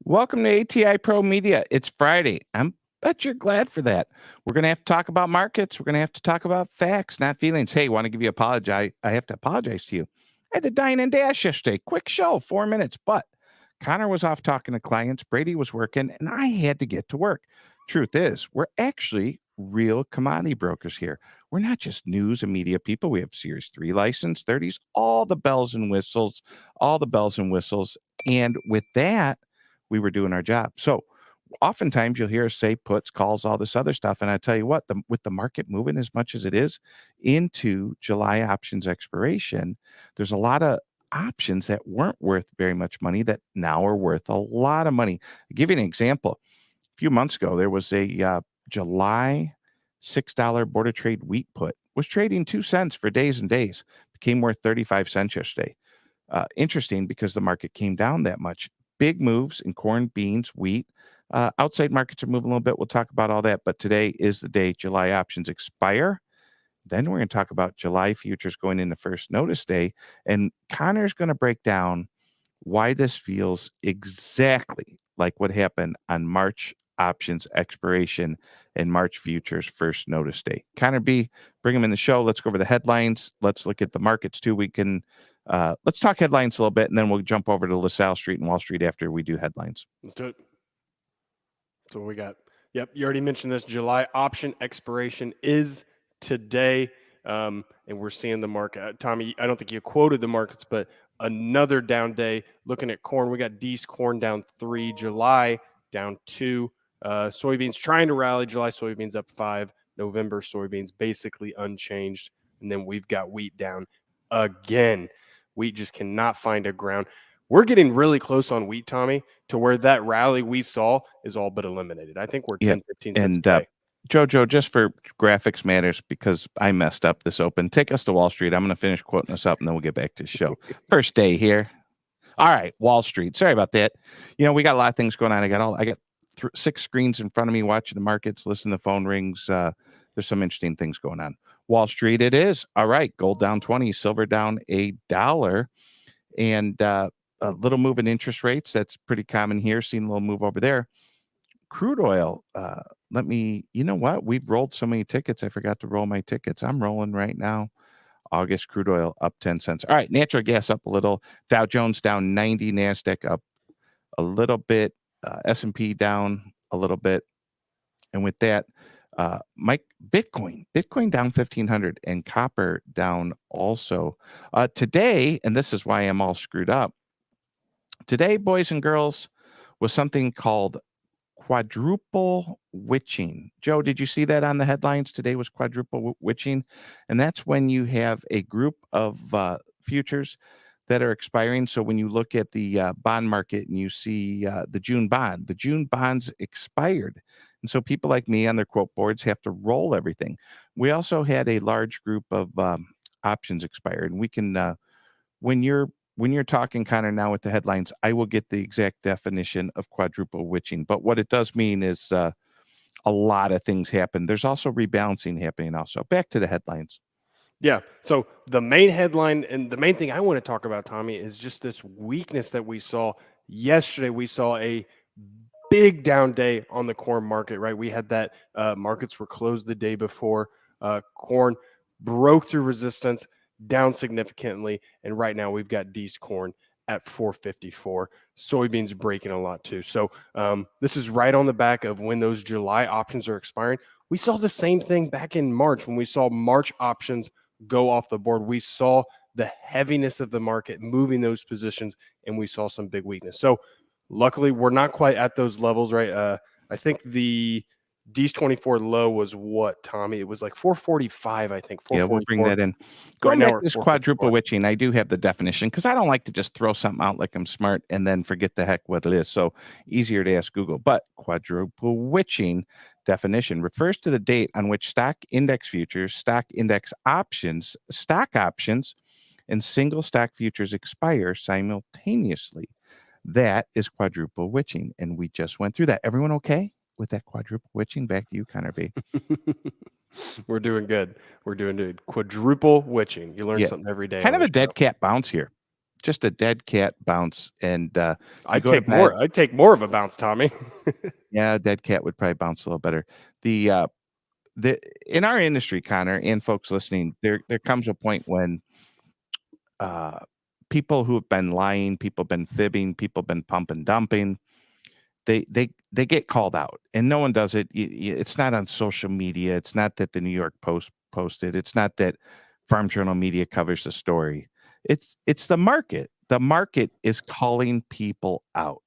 Welcome to ATI Pro Media. It's Friday. Bet you're glad for that. We're going to have to talk about markets. We're going to have to talk about facts, not feelings. Hey, want to give you apologize? I have to apologize to you. I had to dine and dash yesterday. Quick show, 4 minutes. But Connor was off talking to clients. Brady was working, and I had to get to work. Truth is, we're actually real commodity brokers here. We're not just news and media people. We have Series 3 license, 30s, all the bells and whistles, all the bells and whistles. And with that, we were doing our job. So oftentimes you'll hear us say puts, calls, all this other stuff. And I tell you what, with the market moving as much as it is into July options expiration, there's a lot of options that weren't worth very much money that now are worth a lot of money. I'll give you an example. A few months ago, there was a July $6 border trade wheat put, was trading 2 cents for days and days, became worth 35 cents yesterday. Interesting because the market came down that much. Big moves in corn, beans, wheat. Outside markets are moving a little bit. We'll talk about all that. But today is the day July options expire. Then we're going to talk about July futures going into first notice day. And Connor's going to break down why this feels exactly like what happened on March options expiration and March futures first notice day. Connor B, bring him in the show. Let's go over the headlines. Let's look at the markets too. Let's talk headlines a little bit, and then we'll jump over to LaSalle Street and Wall Street after we do headlines. Let's do it. So what we got. Yep, you already mentioned this. July option expiration is today, and we're seeing the market. Tommy, I don't think you quoted the markets, but another down day. Looking at corn, we got D's corn down 3, July down 2, soybeans trying to rally. July soybeans up 5, November soybeans basically unchanged, and then we've got wheat down again. Wheat just cannot find a ground. We're getting really close on wheat, Tommy, to where that rally we saw is all but eliminated. I think we're 10, 15 cents away. Jojo, just for graphics matters, because I messed up this open, take us to Wall Street. I'm going to finish quoting this up, and then we'll get back to the show. First day here. All right, Wall Street. Sorry about that. We got a lot of things going on. I got 6 screens in front of me watching the markets, listening to phone rings. There's some interesting things going on. Wall Street it is. All right, gold down 20, silver down $1. And a little move in interest rates. That's pretty common here. Seen a little move over there. Crude oil. You know what? We've rolled so many tickets. I forgot to roll my tickets. I'm rolling right now. August crude oil up 10 cents. All right. Natural gas up a little. Dow Jones down 90. NASDAQ up a little bit. S&P down a little bit. And with that, Bitcoin down 1,500 and copper down also. Today, and this is why I'm all screwed up. Today, boys and girls, was something called quadruple witching. Joe, did you see that on the headlines? Today was quadruple witching. And that's when you have a group of futures that are expiring. So when you look at the bond market and you see the June bonds expired. And so people like me on their quote boards have to roll everything. We also had a large group of options expired. And we can, when you're talking, Connor, now with the headlines, I will get the exact definition of quadruple witching. But what it does mean is a lot of things happen. There's also rebalancing happening also. Back to the headlines. Yeah. So the main headline and the main thing I want to talk about, Tommy, is just this weakness that we saw yesterday. We saw a big down day on the corn market, right? We had that markets were closed the day before. Corn broke through resistance, down significantly, and right now we've got D's corn at 454. Soybeans breaking a lot too. So this is right on the back of when those July options are expiring. We saw the same thing back in March when we saw March options go off the board. We saw the heaviness of the market moving those positions, and we saw some big weakness. So luckily, we're not quite at those levels, right? I think the D's 24 low was what, Tommy? It was like 445, I think. Yeah, we'll bring that in. Going back to this quadruple witching, I do have the definition because I don't like to just throw something out like I'm smart and then forget the heck what it is. So easier to ask Google. But quadruple witching definition refers to the date on which stock index futures, stock index options, stock options, and single stock futures expire simultaneously. That is quadruple witching. And we just went through that. Everyone okay with that quadruple witching? Back to you, Connor B. We're doing good. We're doing good. Quadruple witching. You learn something every day. Kind of a dead cat bounce here. just a dead cat bounce, and you I'd go to take bed. more. I'd take more of a bounce, Tommy. Yeah, a dead cat would probably bounce a little better. The the in our industry, Connor, and folks listening, there comes a point when uh, people who have been lying, people have been fibbing, people have been pump and dumping, they get called out, and no one does it. It's not on social media. It's not that the New York Post posted. It's not that Farm Journal Media covers the story. It's the market. The market is calling people out.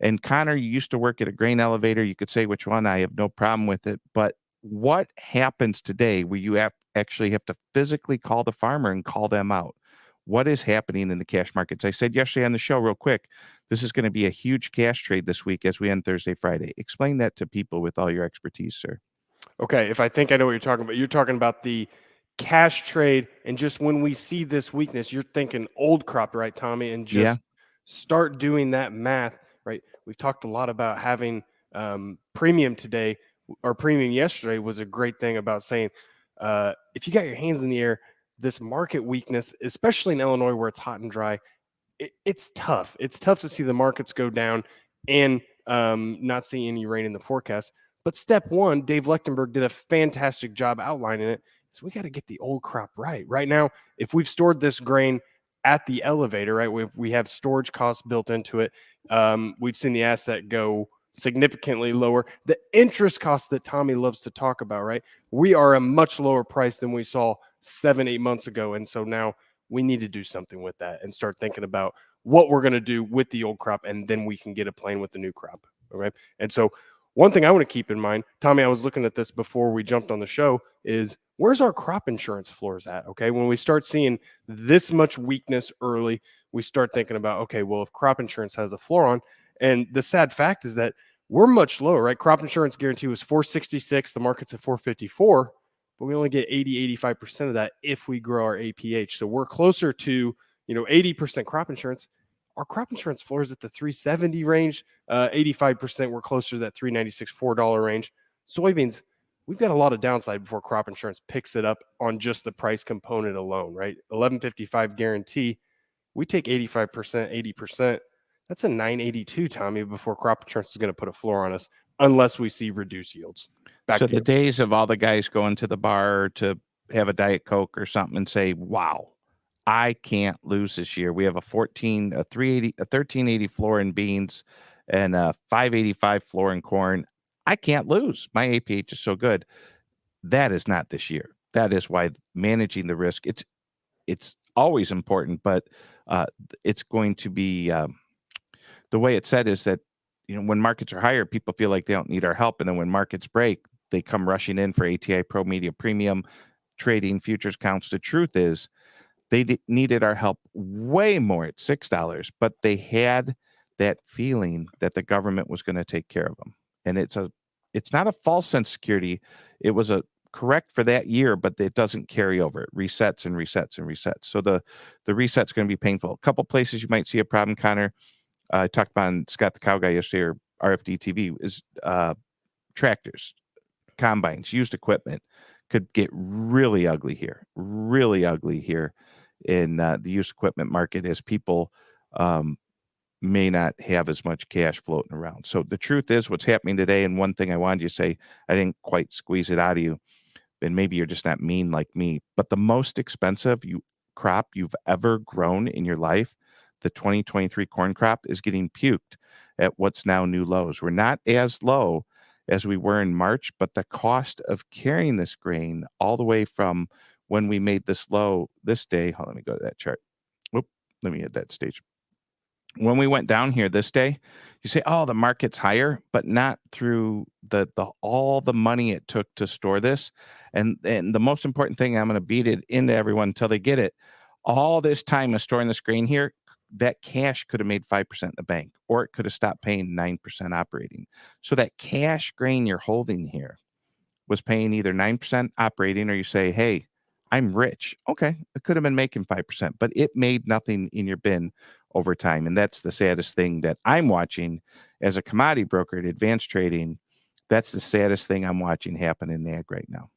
And Connor, you used to work at a grain elevator. You could say which one. I have no problem with it. But what happens today where you actually have to physically call the farmer and call them out? What is happening in the cash markets? I said yesterday on the show, real quick, this is going to be a huge cash trade this week as we end Thursday, Friday. Explain that to people with all your expertise, sir. Okay, if I think I know what you're talking about the cash trade, and just when we see this weakness, you're thinking old crop, right, Tommy? And Yeah. just start doing that math, right? We've talked a lot about having premium today, or premium yesterday was a great thing about saying if you got your hands in the air, this market weakness, especially in Illinois where it's hot and dry, it's tough. It's tough to see the markets go down and not see any rain in the forecast. But step one, Dave Lechtenberg did a fantastic job outlining it. So we got to get the old crop right. Right now, if we've stored this grain at the elevator, right, we have storage costs built into it. We've seen the asset go significantly lower. The interest costs that Tommy loves to talk about, right? We are a much lower price than we saw 7-8 months ago. And so now we need to do something with that and start thinking about what we're going to do with the old crop, and then we can get a plan with the new crop. All right. And so one thing I want to keep in mind, Tommy, I was looking at this before we jumped on the show, is where's our crop insurance floors at? Okay. When we start seeing this much weakness early, we start thinking about, okay, well, if crop insurance has a floor on, and the sad fact is that we're much lower, right? Crop insurance guarantee was 466, the market's at 454, but we only get 85% of that if we grow our APH. So we're closer to, 80% crop insurance. Our crop insurance floor is at the 370 range. 85%, we're closer to that 396, $4 range. Soybeans, we've got a lot of downside before crop insurance picks it up on just the price component alone, right? 1155 guarantee. We take 85%, 80%. That's a 982, Tommy, before crop insurance is going to put a floor on us unless we see reduced yields. Back So to the you. days of all the guys going to the bar to have a Diet Coke or something and say, wow, I can't lose this year. We have a 380, a 1380 floor in beans and a 585 floor in corn. I can't lose. My APH is so good. That is not this year. That is why managing the risk, it's always important, but it's going to be the way it's said is that when markets are higher, people feel like they don't need our help, and then when markets break, they come rushing in for ATI Pro Media Premium trading futures counts. The truth is they needed our help way more at $6, but they had that feeling that the government was going to take care of them. And it's not a false sense of security. It was a correct for that year, but it doesn't carry over. It resets and resets and resets. So the reset's going to be painful. A couple places you might see a problem, Connor. I talked about on Scott the Cow Guy yesterday, or RFD TV, is tractors, combines, used equipment could get really ugly here, in the used equipment market as people may not have as much cash floating around. So the truth is what's happening today, and one thing I wanted you to say, I didn't quite squeeze it out of you, and maybe you're just not mean like me, but the most expensive crop you've ever grown in your life, the 2023 corn crop, is getting puked at what's now new lows. We're not as low as we were in March, but the cost of carrying this grain all the way from when we made this low this day, hold on, let me go to that chart. Whoop, let me hit that stage. When we went down here this day, you say, "Oh, the market's higher," but not through the all the money it took to store this. And the most important thing, I'm going to beat it into everyone until they get it. All this time of storing this grain here, that cash could have made 5% in the bank, or it could have stopped paying 9% operating. So that cash grain you're holding here was paying either 9% operating, or you say, hey, I'm rich. Okay, it could have been making 5%, but it made nothing in your bin over time. And that's the saddest thing that I'm watching as a commodity broker at Advanced Trading. That's the saddest thing I'm watching happen in ag right now.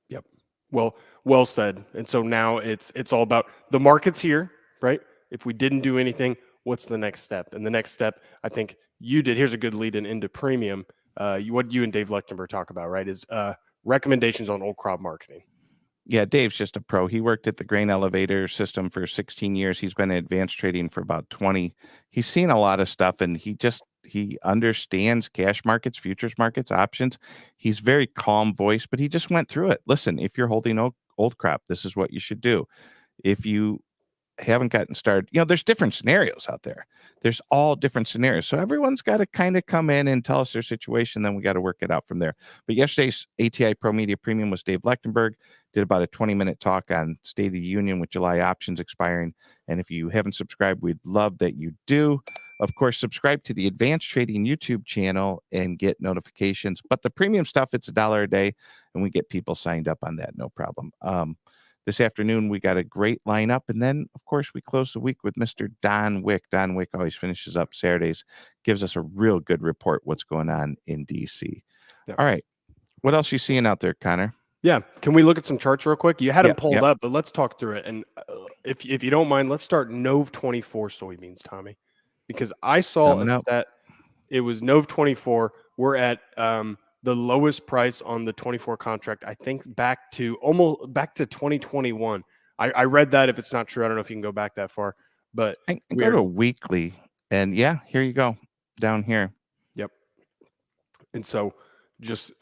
Yep. Well said. And so now it's all about the market's here, right? If we didn't do anything, what's the next step? And the next step, I think you did. Here's a good lead in into premium. What you and Dave Lechtenberg talk about, right, is recommendations on old crop marketing. Yeah, Dave's just a pro. He worked at the grain elevator system for 16 years. He's been in advanced trading for about 20. He's seen a lot of stuff, and he understands cash markets, futures markets, options. He's very calm voice, but he just went through it. Listen, if you're holding old crop, this is what you should do. If you haven't gotten started, there's different scenarios out there. There's all different scenarios. So everyone's got to kind of come in and tell us their situation. Then we got to work it out from there. But yesterday's ATI Pro Media Premium was Dave Lechtenberg, did about a 20-minute talk on State of the Union with July options expiring. And if you haven't subscribed, we'd love that you do. Of course, subscribe to the Advanced Trading YouTube channel and get notifications. But the premium stuff, it's $1 a day, and we get people signed up on that, no problem. This afternoon, we got a great lineup. And then, of course, we close the week with Mr. Don Wick. Don Wick always finishes up Saturdays, gives us a real good report what's going on in D.C. Yep. All right. What else are you seeing out there, Connor? Yeah. Can we look at some charts real quick? You had them pulled up, but let's talk through it. And if you don't mind, let's start Nove 24 soybeans, Tommy, because I saw that it was Nove 24. We're at the lowest price on the 24 contract, I think back to 2021. I read that. If it's not true, I don't know if you can go back that far, but I go to a weekly, and yeah, here you go down here. Yep. And so just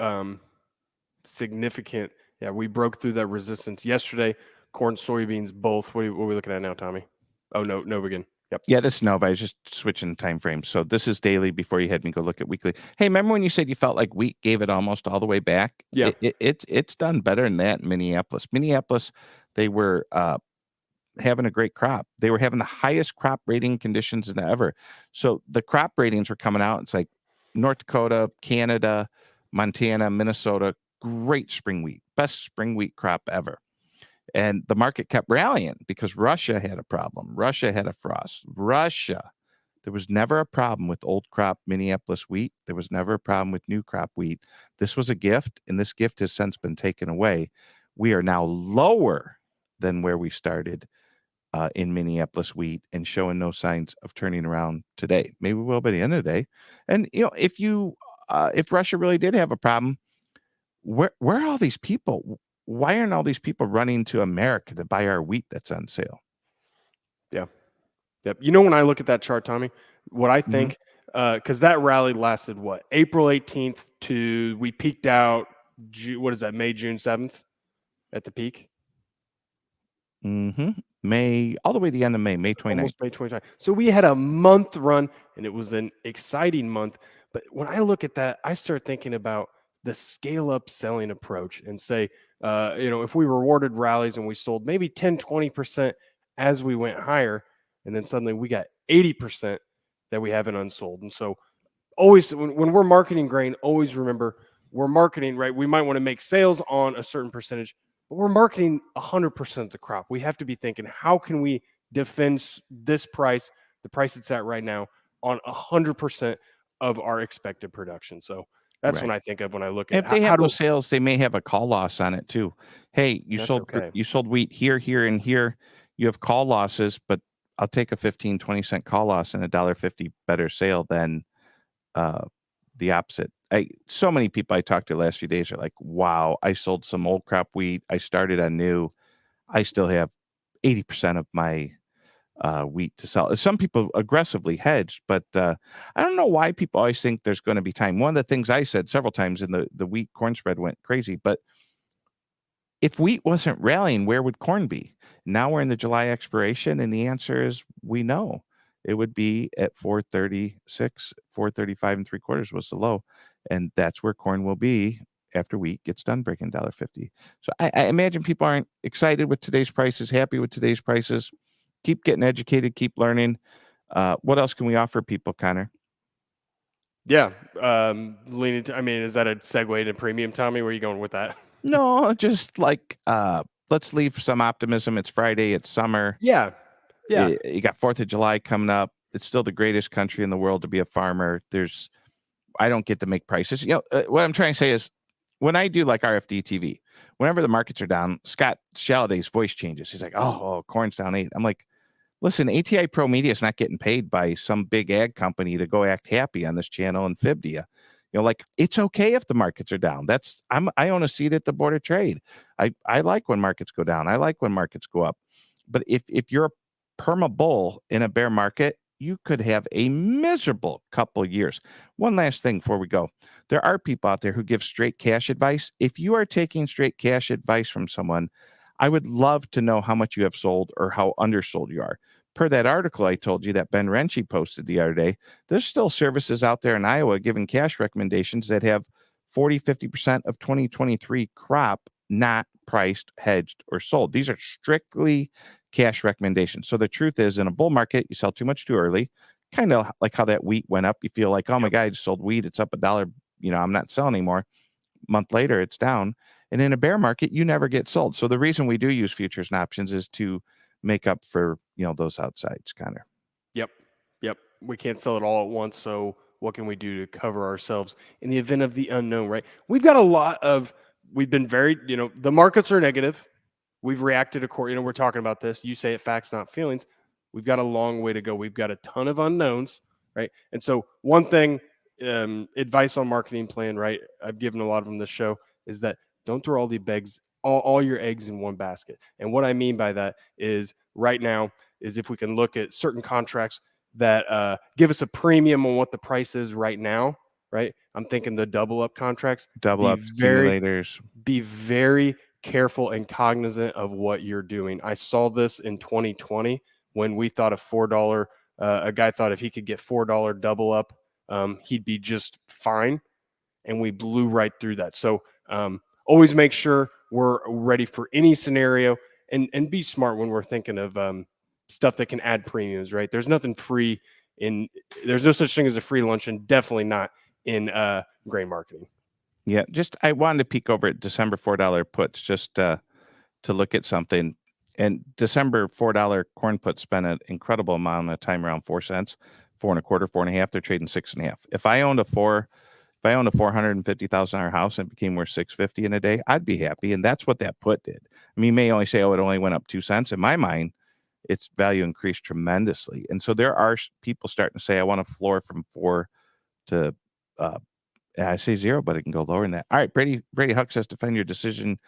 significant. Yeah, we broke through that resistance yesterday. Corn, soybeans, both. What are we looking at now, Tommy? Oh, no, Nova again. Yep. Yeah, this is Nova. I was just switching time frames. So this is daily before you had me go look at weekly. Hey, remember when you said you felt like wheat gave it almost all the way back? Yeah. It's done better than that in Minneapolis. Minneapolis, they were having a great crop. They were having the highest crop rating conditions than ever. So the crop ratings were coming out. It's like North Dakota, Canada, Montana, Minnesota, great spring wheat, best spring wheat crop ever. And the market kept rallying because Russia had a problem. Russia had a frost. There was never a problem with old crop Minneapolis wheat. There was never a problem with new crop wheat. This was a gift, and this gift has since been taken away. We are now lower than where we started in Minneapolis wheat and showing no signs of turning around today. Maybe we will by the end of the day. And, if Russia really did have a problem, where are all these people? Why aren't all these people running to America to buy our wheat that's on sale? Yeah. Yep. When I look at that chart, Tommy, what I think, because that rally lasted April 18th to we peaked out, May, June 7th at the peak? May, all the way to the end of May 29th. Almost May 29th. So we had a month run, and it was an exciting month. But when I look at that, I start thinking about the scale-up selling approach and say, if we rewarded rallies and we sold maybe 10, 20% as we went higher, and then suddenly we got 80% that we haven't unsold. And so always when we're marketing grain, always remember we're marketing, right? We might want to make sales on a certain percentage, but we're marketing 100% of the crop. We have to be thinking, how can we defend this price, the price it's at right now, on 100% of our expected production? So that's when I think of when I look at if they have those sales, they may have a call loss on it too. Hey, you sold wheat here, and here. You have call losses, but I'll take a 15, 20 cent call loss and $1.50 better sale than the opposite. So many people I talked to the last few days are like, wow, I sold some old crop wheat. I started on new. I still have 80% of my wheat to sell. Some people aggressively hedged, but I don't know why people always think there's going to be time. One of the things I said several times in the wheat corn spread went crazy, but if wheat wasn't rallying, where would corn be? Now we're in the July expiration, and the answer is we know. It would be at 436, 435 and 3/4 was the low, and that's where corn will be after wheat gets done breaking $1.50. So I imagine people aren't excited with today's prices, happy with today's prices. Keep getting educated, keep learning. What else can we offer people, Connor? Yeah, leaning. Is that a segue to premium, Tommy? Where are you going with that? No, just like let's leave some optimism. It's Friday. It's summer. Yeah. You got 4th of July coming up. It's still the greatest country in the world to be a farmer. I don't get to make prices. What I'm trying to say is, when I do like RFD TV, whenever the markets are down, Scott Shalladay's voice changes. He's like, "Oh, corn's down 8." I'm like, Listen, ATI Pro Media is not getting paid by some big ag company to go act happy on this channel and fib to you. Like, it's okay if the markets are down. I own a seat at the board of trade. I like when markets go down. I like when markets go up. But if you're a perma bull in a bear market, you could have a miserable couple years. One last thing before we go. There are people out there who give straight cash advice. If you are taking straight cash advice from someone, I would love to know how much you have sold or how undersold you are. Per that article I told you that Ben Renchi posted the other day, there's still services out there in Iowa giving cash recommendations that have 40, 50% of 2023 crop not priced, hedged, or sold. These are strictly cash recommendations. So the truth is, in a bull market, you sell too much too early, kind of like how that wheat went up. You feel like, oh my God, I just sold wheat. It's up $1. I'm not selling anymore. Month later, it's down. And in a bear market, you never get sold. So the reason we do use futures and options is to make up for, those outsides, Connor. Yep. We can't sell it all at once. So what can we do to cover ourselves in the event of the unknown, right? We've been very, the markets are negative. We've reacted accordingly. We're talking about this. You say it, facts, not feelings. We've got a long way to go. We've got a ton of unknowns, right? And so one thing, advice on marketing plan, right? I've given a lot of them this show, is that don't throw all your eggs in one basket. And what I mean by that is right now is if we can look at certain contracts that give us a premium on what the price is right now, right? I'm thinking the double up contracts. Double up accumulators. Be very careful and cognizant of what you're doing. I saw this in 2020 when we thought a guy thought if he could get $4 double up, he'd be just fine. And we blew right through that. So always make sure we're ready for any scenario and be smart when we're thinking of stuff that can add premiums, right? There's nothing free there's no such thing as a free lunch, and definitely not in grain marketing. Yeah, I wanted to peek over at December $4 puts just to look at something. And December $4 corn puts spent an incredible amount of time, around 4 cents, 4 1/4, 4 1/2. They're trading 6 1/2. If I owned a $450,000 house and it became worth $650 in a day, I'd be happy. And that's what that put did. I mean, you may only say, oh, it only went up 2 cents. In my mind, its value increased tremendously. And so there are people starting to say, I want a floor from 4 to, I say 0, but it can go lower than that. All right, Brady Huck says, defend your decisions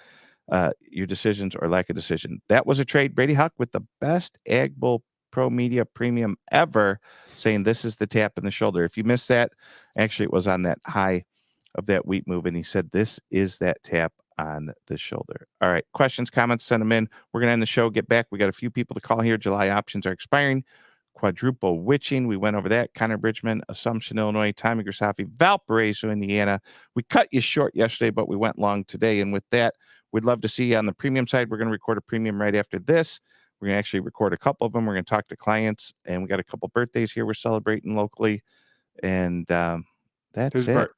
or lack of decision. That was a trade. Brady Huck with the best Ag Bull Pro Media Premium ever, saying this is the tap in the shoulder. If you missed that, actually it was on that high of that wheat move, and he said this is that tap on the shoulder. All right, questions, comments, send them in. We're going to end the show, get back. We got a few people to call here. July options are expiring. Quadruple witching, we went over that. Connor Bridgman, Assumption, Illinois. Tommy Grisafi, Valparaiso, Indiana. We cut you short yesterday, but we went long today. And with that, we'd love to see you on the premium side. We're going to record a premium right after this. We're going to actually record a couple of them. We're going to talk to clients, and we got a couple birthdays here we're celebrating locally. And that's it.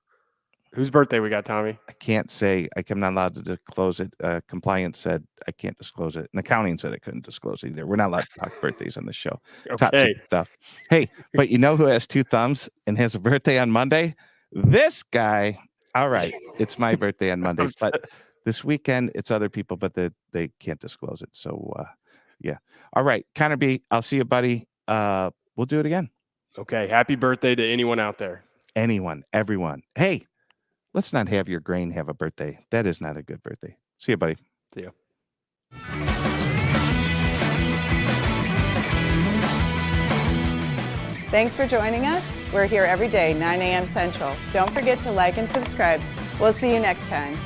Whose birthday we got, Tommy? I can't say. I'm not allowed to disclose it. Compliance said I can't disclose it. And accounting said I couldn't disclose it either. We're not allowed to talk birthdays on the show. Okay. Top secret stuff. Hey, but you know who has 2 thumbs and has a birthday on Monday? This guy. All right. It's my birthday on Monday. But this weekend, it's other people, but they can't disclose it. So, yeah. All right. Connor B, I'll see you, buddy. We'll do it again. Okay. Happy birthday to anyone out there. Anyone. Everyone. Hey. Let's not have your grain have a birthday. That is not a good birthday. See you, buddy. See you. Thanks for joining us. We're here every day, 9 a.m. Central. Don't forget to like and subscribe. We'll see you next time.